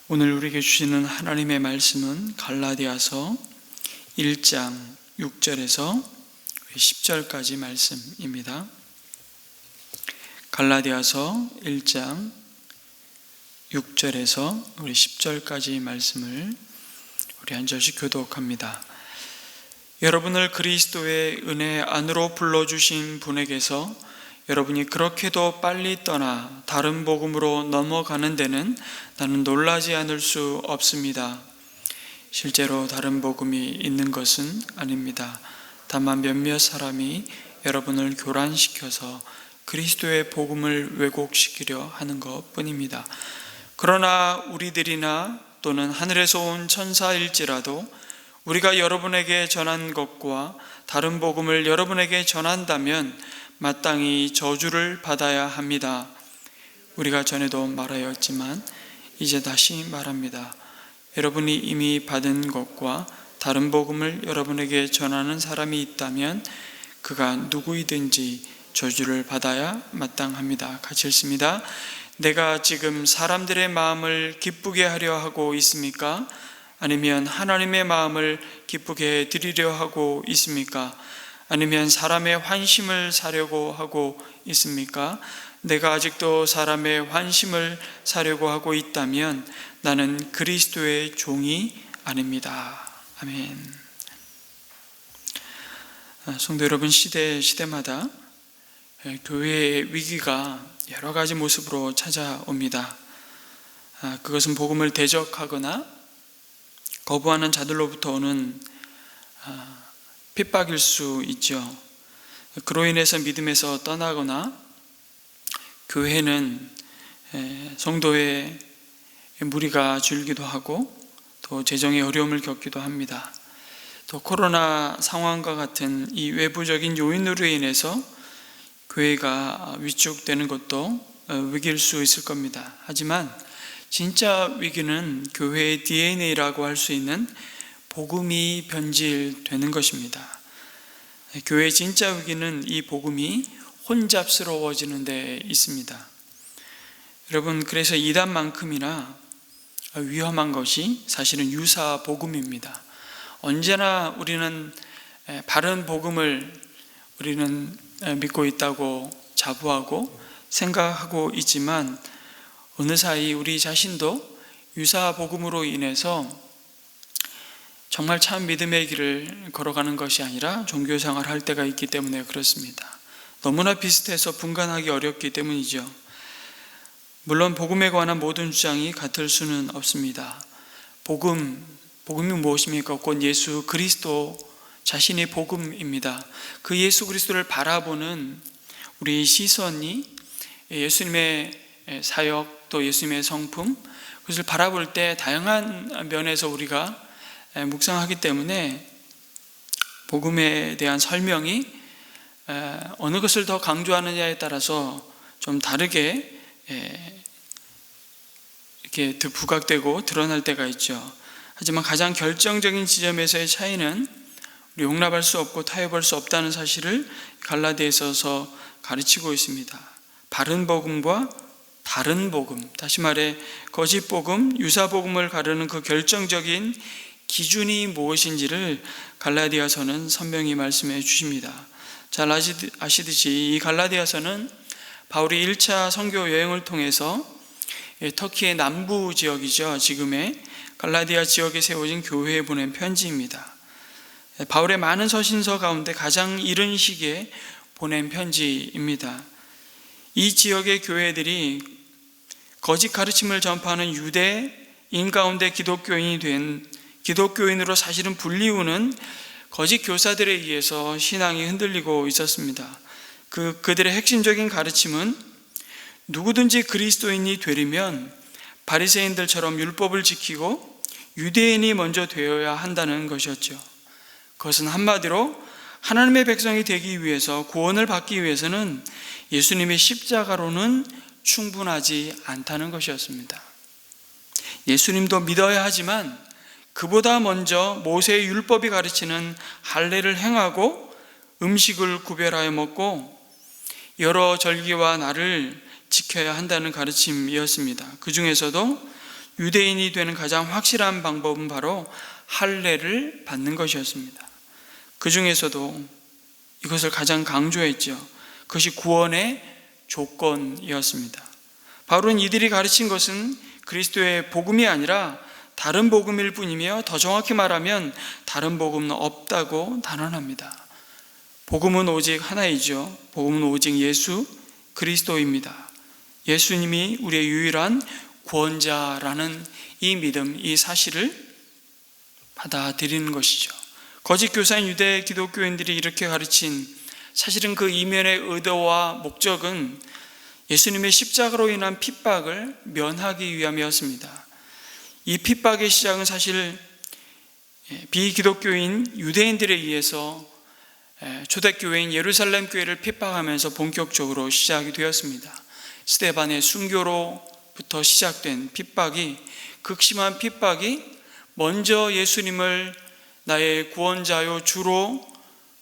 오늘 우리에게 주시는 하나님의 말씀은 갈라디아서 1장 6절에서 10절까지 말씀입니다. 갈라디아서 1장 6절에서 우리 10절까지 말씀을 우리 한 절씩 교독합니다. 여러분을 그리스도의 은혜 안으로 불러주신 분에게서 여러분이 그렇게도 빨리 떠나 다른 복음으로 넘어가는 데는 나는 놀라지 않을 수 없습니다. 실제로 다른 복음이 있는 것은 아닙니다. 다만 몇몇 사람이 여러분을 교란시켜서 그리스도의 복음을 왜곡시키려 하는 것 뿐입니다. 그러나 우리들이나 또는 하늘에서 온 천사일지라도 우리가 여러분에게 전한 것과 다른 복음을 여러분에게 전한다면 마땅히 저주를 받아야 합니다. 우리가 전에도 말하였지만 이제 다시 말합니다. 여러분이 이미 받은 것과 다른 복음을 여러분에게 전하는 사람이 있다면 그가 누구이든지 저주를 받아야 마땅합니다. 같이 읽습니다. 내가 지금 사람들의 마음을 기쁘게 하려 하고 있습니까? 아니면 하나님의 마음을 기쁘게 드리려 하고 있습니까? 아니면 사람의 환심을 사려고 하고 있습니까? 내가 아직도 사람의 환심을 사려고 하고 있다면 나는 그리스도의 종이 아닙니다. 아멘. 성도 여러분, 시대마다 교회의 위기가 여러 가지 모습으로 찾아옵니다. 그것은 복음을 대적하거나 거부하는 자들로부터 오는 핍박일 수 있죠. 그로 인해서 믿음에서 떠나거나 교회는 성도의 무리가 줄기도 하고 또 재정의 어려움을 겪기도 합니다. 또 코로나 상황과 같은 이 외부적인 요인으로 인해서 교회가 위축되는 것도 위기일 수 있을 겁니다. 하지만 진짜 위기는 교회의 DNA라고 할 수 있는 복음이 변질되는 것입니다. 교회의 진짜 위기는 이 복음이 혼잡스러워지는 데 있습니다. 여러분, 그래서 이단만큼이나 위험한 것이 사실은 유사 복음입니다. 언제나 우리는 바른 복음을 우리는 믿고 있다고 자부하고 생각하고 있지만 어느 사이 우리 자신도 유사 복음으로 인해서 정말 참 믿음의 길을 걸어가는 것이 아니라 종교생활을 할 때가 있기 때문에 그렇습니다. 너무나 비슷해서 분간하기 어렵기 때문이죠. 물론 복음에 관한 모든 주장이 같을 수는 없습니다. 복음이 무엇입니까? 곧 예수 그리스도 자신이 복음입니다. 그 예수 그리스도를 바라보는 우리 시선이 예수님의 사역 또 예수님의 성품, 그것을 바라볼 때 다양한 면에서 우리가 묵상하기 때문에 복음에 대한 설명이 어느 것을 더 강조하느냐에 따라서 좀 다르게 이렇게 부각되고 드러날 때가 있죠. 하지만 가장 결정적인 지점에서의 차이는 우리 용납할 수 없고 타협할 수 없다는 사실을 갈라디아서서 가르치고 있습니다. 바른 복음과 다른 복음, 다시 말해 거짓 복음, 유사 복음을 가르는 그 결정적인 기준이 무엇인지를 갈라디아서는 선명히 말씀해 주십니다. 잘 아시듯이 이 갈라디아서는 바울이 1차 선교 여행을 통해서 터키의 남부 지역이죠. 지금의 갈라디아 지역에 세워진 교회에 보낸 편지입니다. 바울의 많은 서신서 가운데 가장 이른 시기에 보낸 편지입니다. 이 지역의 교회들이 거짓 가르침을 전파하는 유대인 가운데 기독교인으로 사실은 불리우는 거짓 교사들에 의해서 신앙이 흔들리고 있었습니다. 그들의 핵심적인 가르침은 누구든지 그리스도인이 되려면 바리새인들처럼 율법을 지키고 유대인이 먼저 되어야 한다는 것이었죠. 그것은 한마디로 하나님의 백성이 되기 위해서, 구원을 받기 위해서는 예수님의 십자가로는 충분하지 않다는 것이었습니다. 예수님도 믿어야 하지만 그보다 먼저 모세의 율법이 가르치는 할례를 행하고 음식을 구별하여 먹고 여러 절기와 날을 지켜야 한다는 가르침이었습니다. 그 중에서도 유대인이 되는 가장 확실한 방법은 바로 할례를 받는 것이었습니다. 그 중에서도 이것을 가장 강조했죠. 그것이 구원의 조건이었습니다. 바울은 이들이 가르친 것은 그리스도의 복음이 아니라 다른 복음일 뿐이며, 더 정확히 말하면 다른 복음은 없다고 단언합니다. 복음은 오직 하나이죠. 복음은 오직 예수 그리스도입니다. 예수님이 우리의 유일한 구원자라는 이 믿음, 이 사실을 받아들이는 것이죠. 거짓 교사인 유대 기독교인들이 이렇게 가르친, 사실은 그 이면의 의도와 목적은 예수님의 십자가로 인한 핍박을 면하기 위함이었습니다. 이 핍박의 시작은 사실 비기독교인 유대인들에 의해서 초대교회인 예루살렘 교회를 핍박하면서 본격적으로 시작이 되었습니다. 스데반의 순교로부터 시작된 핍박이, 극심한 핍박이 먼저 예수님을 나의 구원자요 주로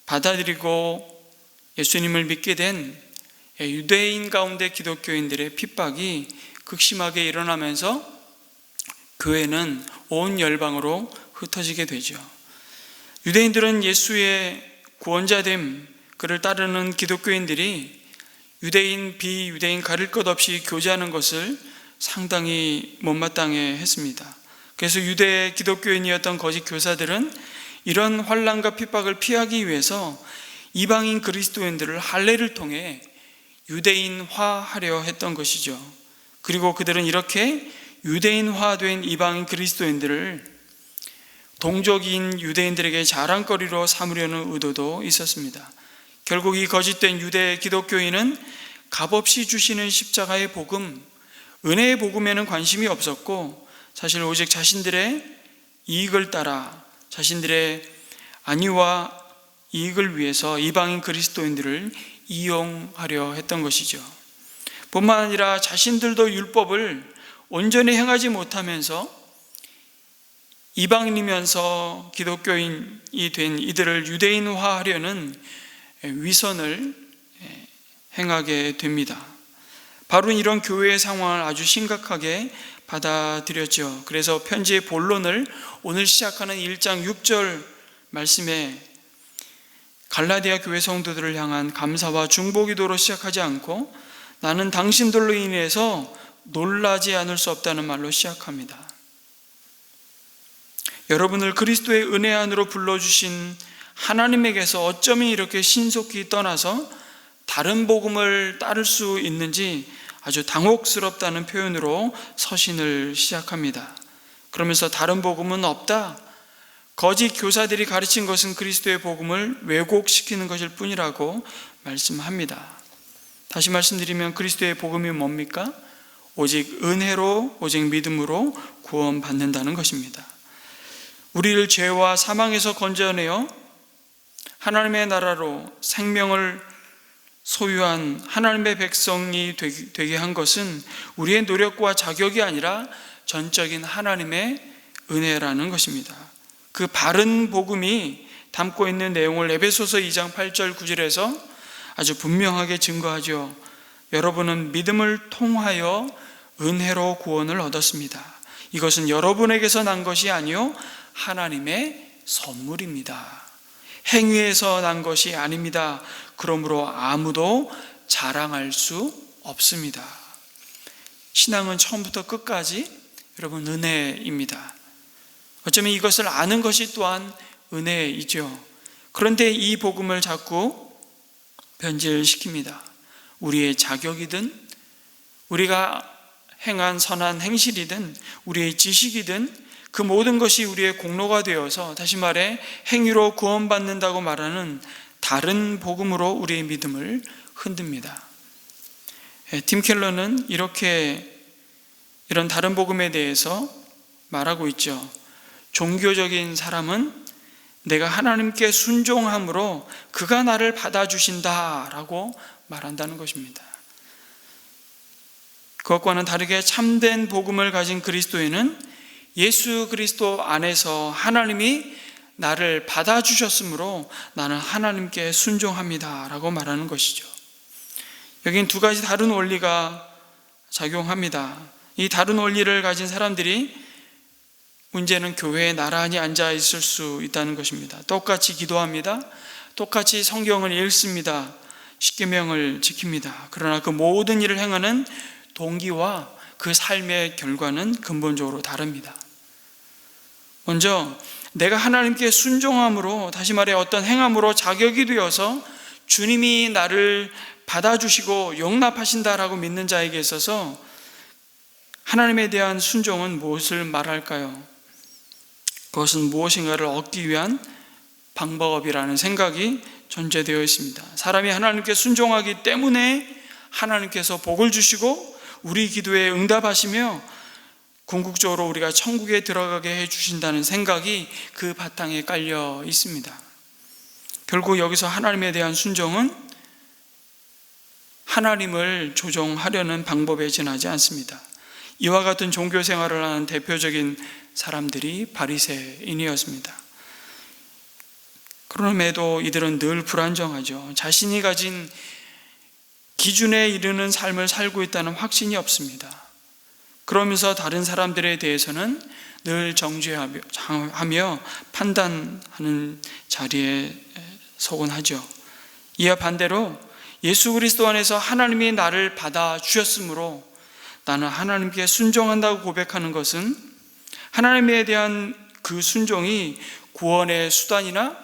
받아들이고 예수님을 믿게 된 유대인 가운데 기독교인들의 핍박이 극심하게 일어나면서 교회는 온 열방으로 흩어지게 되죠. 유대인들은 예수의 구원자됨, 그를 따르는 기독교인들이 유대인, 비유대인 가릴 것 없이 교제하는 것을 상당히 못마땅해 했습니다. 그래서 유대 기독교인이었던 거짓 교사들은 이런 환난과 핍박을 피하기 위해서 이방인 그리스도인들을 할례를 통해 유대인화하려 했던 것이죠. 그리고 그들은 이렇게 유대인화된 이방인 그리스도인들을 동족인 유대인들에게 자랑거리로 삼으려는 의도도 있었습니다. 결국 이 거짓된 유대 기독교인은 값없이 주시는 십자가의 복음, 은혜의 복음에는 관심이 없었고, 사실 오직 자신들의 이익을 따라 자신들의 안위와 이익을 위해서 이방인 그리스도인들을 이용하려 했던 것이죠. 뿐만 아니라 자신들도 율법을 온전히 행하지 못하면서 이방인이면서 기독교인이 된 이들을 유대인화하려는 위선을 행하게 됩니다. 바울은 이런 교회의 상황을 아주 심각하게 받아들였죠. 그래서 편지의 본론을 오늘 시작하는 1장 6절 말씀에 갈라디아 교회 성도들을 향한 감사와 중보기도로 시작하지 않고 나는 당신들로 인해서 놀라지 않을 수 없다는 말로 시작합니다. 여러분을 그리스도의 은혜 안으로 불러주신 하나님에게서 어쩌면 이렇게 신속히 떠나서 다른 복음을 따를 수 있는지 아주 당혹스럽다는 표현으로 서신을 시작합니다. 그러면서 다른 복음은 없다, 거짓 교사들이 가르친 것은 그리스도의 복음을 왜곡시키는 것일 뿐이라고 말씀합니다. 다시 말씀드리면 그리스도의 복음이 뭡니까? 오직 은혜로, 오직 믿음으로 구원받는다는 것입니다. 우리를 죄와 사망에서 건져내어 하나님의 나라로 생명을 소유한 하나님의 백성이 되게 한 것은 우리의 노력과 자격이 아니라 전적인 하나님의 은혜라는 것입니다. 그 바른 복음이 담고 있는 내용을 에베소서 2장 8절 9절에서 아주 분명하게 증거하죠. 여러분은 믿음을 통하여 은혜로 구원을 얻었습니다. 이것은 여러분에게서 난 것이 아니요 하나님의 선물입니다. 행위에서 난 것이 아닙니다. 그러므로 아무도 자랑할 수 없습니다. 신앙은 처음부터 끝까지 여러분 은혜입니다. 어쩌면 이것을 아는 것이 또한 은혜이죠. 그런데 이 복음을 자꾸 변질시킵니다. 우리의 자격이든 우리가 행한 선한 행실이든 우리의 지식이든 그 모든 것이 우리의 공로가 되어서, 다시 말해 행위로 구원받는다고 말하는 다른 복음으로 우리의 믿음을 흔듭니다. 팀 켈러는 이런 다른 복음에 대해서 말하고 있죠. 종교적인 사람은 내가 하나님께 순종함으로 그가 나를 받아주신다라고 말한다는 것입니다. 그것과는 다르게 참된 복음을 가진 그리스도인은 예수 그리스도 안에서 하나님이 나를 받아주셨으므로 나는 하나님께 순종합니다 라고 말하는 것이죠. 여긴 두 가지 다른 원리가 작용합니다. 이 다른 원리를 가진 사람들이 문제는 교회에 나란히 앉아 있을 수 있다는 것입니다. 똑같이 기도합니다. 똑같이 성경을 읽습니다. 십계명을 지킵니다. 그러나 그 모든 일을 행하는 동기와 그 삶의 결과는 근본적으로 다릅니다. 먼저 내가 하나님께 순종함으로, 다시 말해 어떤 행함으로 자격이 되어서 주님이 나를 받아주시고 용납하신다라고 믿는 자에게 있어서 하나님에 대한 순종은 무엇을 말할까요? 그것은 무엇인가를 얻기 위한 방법이라는 생각이 존재되어 있습니다. 사람이 하나님께 순종하기 때문에 하나님께서 복을 주시고 우리 기도에 응답하시며 궁극적으로 우리가 천국에 들어가게 해주신다는 생각이 그 바탕에 깔려 있습니다. 결국 여기서 하나님에 대한 순종은 하나님을 조종하려는 방법에 지나지 않습니다. 이와 같은 종교 생활을 하는 대표적인 사람들이 바리새인이었습니다. 그럼에도 이들은 늘 불안정하죠. 자신이 가진 기준에 이르는 삶을 살고 있다는 확신이 없습니다. 그러면서 다른 사람들에 대해서는 늘 정죄하며 판단하는 자리에 서곤 하죠. 이와 반대로 예수 그리스도 안에서 하나님이 나를 받아주셨으므로 나는 하나님께 순종한다고 고백하는 것은 하나님에 대한 그 순종이 구원의 수단이나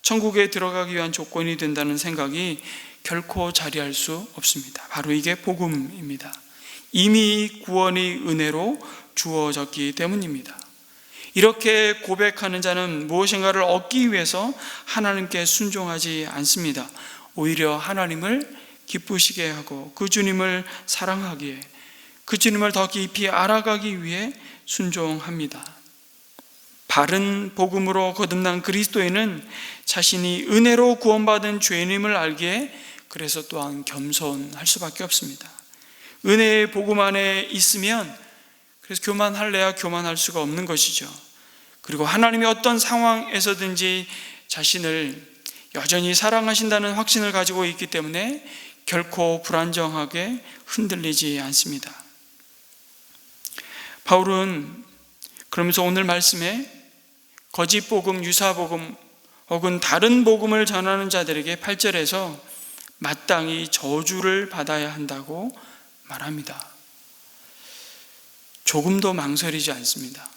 천국에 들어가기 위한 조건이 된다는 생각이 결코 자리할 수 없습니다. 바로 이게 복음입니다. 이미 구원이 은혜로 주어졌기 때문입니다. 이렇게 고백하는 자는 무엇인가를 얻기 위해서 하나님께 순종하지 않습니다. 오히려 하나님을 기쁘시게 하고 그 주님을 사랑하기에, 그 주님을 더 깊이 알아가기 위해 순종합니다. 바른 복음으로 거듭난 그리스도인은 자신이 은혜로 구원받은 죄인임을 알기에 그래서 또한 겸손할 수밖에 없습니다. 은혜의 복음 안에 있으면 그래서 교만할래야 교만할 수가 없는 것이죠. 그리고 하나님이 어떤 상황에서든지 자신을 여전히 사랑하신다는 확신을 가지고 있기 때문에 결코 불안정하게 흔들리지 않습니다. 바울은 그러면서 오늘 말씀에 거짓 복음, 유사 복음 혹은 다른 복음을 전하는 자들에게 8절에서 마땅히 저주를 받아야 한다고 말합니다. 조금도 망설이지 않습니다.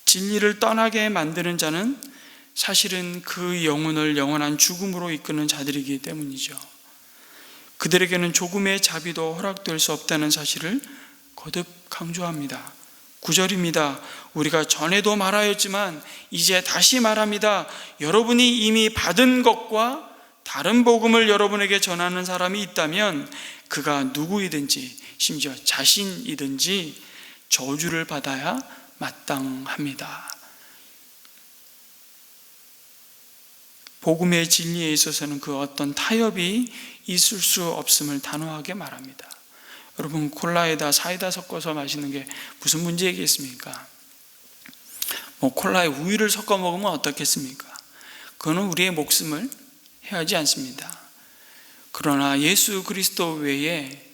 진리를 떠나게 만드는 자는 사실은 그 영혼을 영원한 죽음으로 이끄는 자들이기 때문이죠. 그들에게는 조금의 자비도 허락될 수 없다는 사실을 거듭 강조합니다. 9절입니다. 우리가 전에도 말하였지만 이제 다시 말합니다. 여러분이 이미 받은 것과 다른 복음을 여러분에게 전하는 사람이 있다면 그가 누구이든지 심지어 자신이든지 저주를 받아야 마땅합니다. 복음의 진리에 있어서는 그 어떤 타협이 있을 수 없음을 단호하게 말합니다. 여러분, 콜라에다 사이다 섞어서 마시는 게 무슨 문제겠습니까? 콜라에 우유를 섞어 먹으면 어떻겠습니까? 그거는 우리의 목숨을 해하지 않습니다. 그러나 예수 그리스도 외에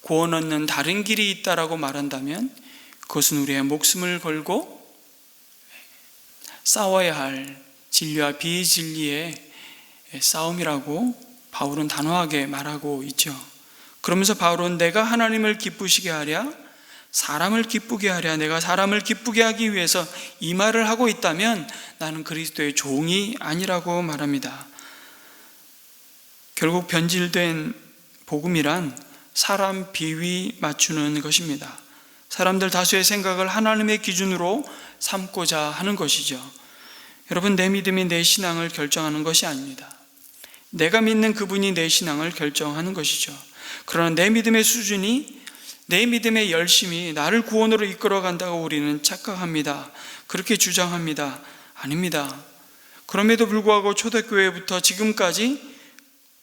구원 얻는 다른 길이 있다라고 말한다면 그것은 우리의 목숨을 걸고 싸워야 할 진리와 비진리의 싸움이라고 바울은 단호하게 말하고 있죠. 그러면서 바울은 내가 하나님을 기쁘시게 하랴, 사람을 기쁘게 하랴, 내가 사람을 기쁘게 하기 위해서 이 말을 하고 있다면 나는 그리스도의 종이 아니라고 말합니다. 결국 변질된 복음이란 사람 비위 맞추는 것입니다. 사람들 다수의 생각을 하나님의 기준으로 삼고자 하는 것이죠. 여러분, 내 믿음이 내 신앙을 결정하는 것이 아닙니다. 내가 믿는 그분이 내 신앙을 결정하는 것이죠. 그러나 내 믿음의 수준이, 내 믿음의 열심이 나를 구원으로 이끌어간다고 우리는 착각합니다. 그렇게 주장합니다. 아닙니다. 그럼에도 불구하고 초대교회부터 지금까지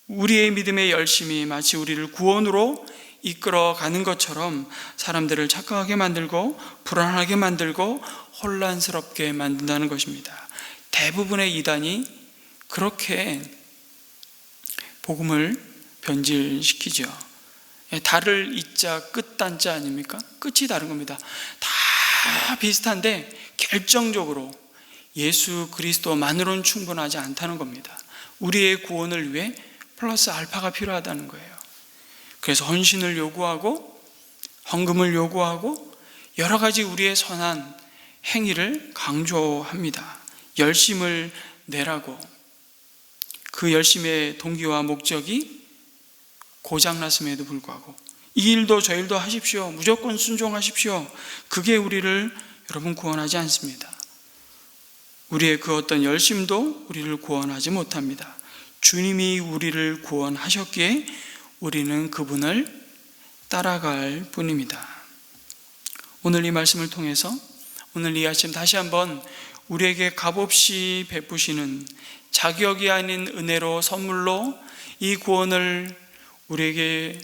우리의 믿음의 열심이 마치 우리를 구원으로 이끌어가는 것처럼 사람들을 착각하게 만들고 불안하게 만들고 혼란스럽게 만든다는 것입니다. 대부분의 이단이 그렇게 복음을 변질시키죠. 달을 이자 끝단자 아닙니까? 끝이 다른 겁니다. 다 비슷한데 결정적으로 예수 그리스도만으로는 충분하지 않다는 겁니다. 우리의 구원을 위해 플러스 알파가 필요하다는 거예요. 그래서 헌신을 요구하고 헌금을 요구하고 여러 가지 우리의 선한 행위를 강조합니다. 열심을 내라고. 그 열심의 동기와 목적이 고장났음에도 불구하고 이 일도 저 일도 하십시오. 무조건 순종하십시오. 그게 우리를 여러분 구원하지 않습니다. 우리의 그 어떤 열심도 우리를 구원하지 못합니다. 주님이 우리를 구원하셨기에 우리는 그분을 따라갈 뿐입니다. 오늘 이 말씀을 통해서 오늘 이 아침 다시 한번 우리에게 값없이 베푸시는 자격이 아닌 은혜로 선물로 이 구원을 우리에게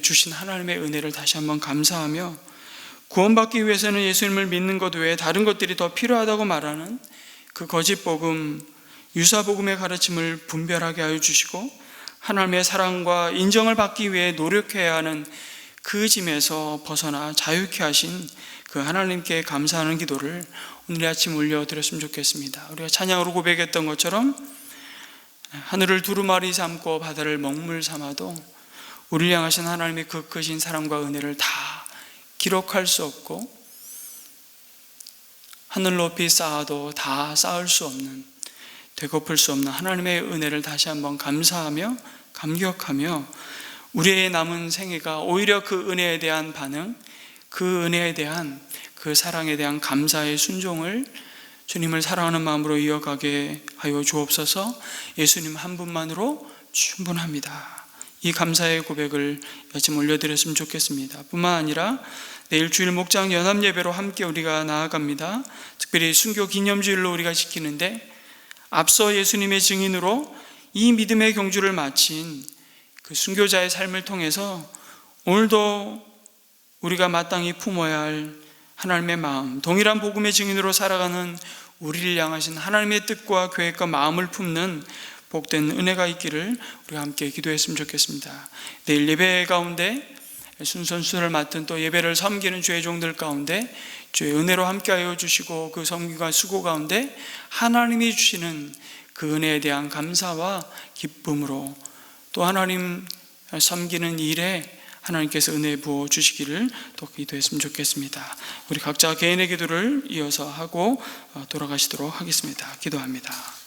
주신 하나님의 은혜를 다시 한번 감사하며 구원받기 위해서는 예수님을 믿는 것 외에 다른 것들이 더 필요하다고 말하는 그 거짓복음, 유사복음의 가르침을 분별하게 하여 주시고 하나님의 사랑과 인정을 받기 위해 노력해야 하는 그 짐에서 벗어나 자유케 하신 그 하나님께 감사하는 기도를 오늘 아침 올려드렸으면 좋겠습니다. 우리가 찬양으로 고백했던 것처럼 하늘을 두루마리 삼고 바다를 먹물 삼아도 우리를 향하신 하나님의 그 크신 사랑과 은혜를 다 기록할 수 없고 하늘 높이 쌓아도 다 쌓을 수 없는, 되갚을 수 없는 하나님의 은혜를 다시 한번 감사하며 감격하며 우리의 남은 생애가 오히려 그 은혜에 대한 반응, 그 은혜에 대한 그 사랑에 대한 감사의 순종을 주님을 사랑하는 마음으로 이어가게 하여 주옵소서. 예수님 한 분만으로 충분합니다. 이 감사의 고백을 아침 올려드렸으면 좋겠습니다. 뿐만 아니라 내일 주일 목장 연합 예배로 함께 우리가 나아갑니다. 특별히 순교 기념주일로 우리가 지키는데 앞서 예수님의 증인으로 이 믿음의 경주를 마친 그 순교자의 삶을 통해서 오늘도 우리가 마땅히 품어야 할 하나님의 마음, 동일한 복음의 증인으로 살아가는 우리를 향하신 하나님의 뜻과 계획과 마음을 품는 복된 은혜가 있기를 우리가 함께 기도했으면 좋겠습니다. 내일 예배 가운데 순선수를 맡은 또 예배를 섬기는 주의 종들 가운데 주의 은혜로 함께하여 주시고 그 섬김과 수고 가운데 하나님이 주시는 그 은혜에 대한 감사와 기쁨으로 또 하나님 섬기는 일에 하나님께서 은혜 부어 주시기를 또 기도했으면 좋겠습니다. 우리 각자 개인의 기도를 이어서 하고 돌아가시도록 하겠습니다. 기도합니다.